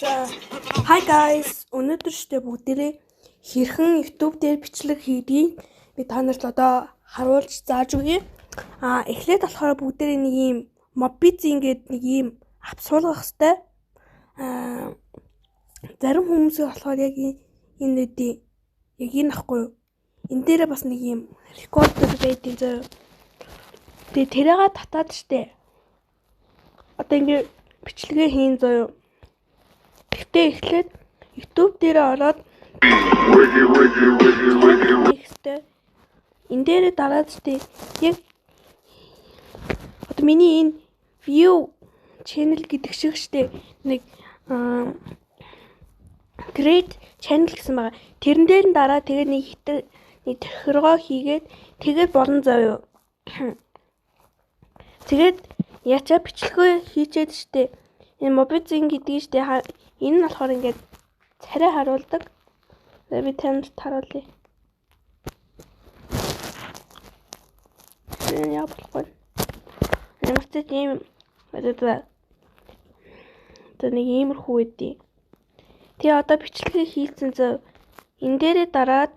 Hi guys, өнөөдөр штэ бүгдээрээ хэрхэн YouTube дээр бичлэг хийдгийг би та нарт одоо харуулж зааж өгье. Эхлээд болохоор бүгдээрээ нэг юм Mobizen гэдэг нэг юм апп суулгах хэрэгтэй. Зарим хүмүүс болохоор яг энэ үдий яг энэ ахгүй. Энэ дээрээ бас нэг юм рекордер байдаг зөө. Тэгээ тэрээгээ татаад штэ. Одоо ингэ бичлэгээ хийн зөө. Гэхдээ эхлээд YouTube дээр ороод энэ дээр дараад штэ яг одоо миний энэ view channel гэдэг шиг штэ нэг create channel гэсэн байгаа. Тэрэн дээр нь дараа тэгээ нэг тэрхргоо хийгээд тэгээд болон заяа. Тэгээд ячаа бичлэгээ хийчээд штэ энэ Mobizen гэдэг штэ энэ нь болохоор ингээд царай харуулдаг. Би танд харуулъя. Энэ яаахгүй. Ямар ч тийм одоо нэг иймэрхүү үдий. Тэгээ одоо бичлэгээ хийсэн зөө энэ дээрээ дараад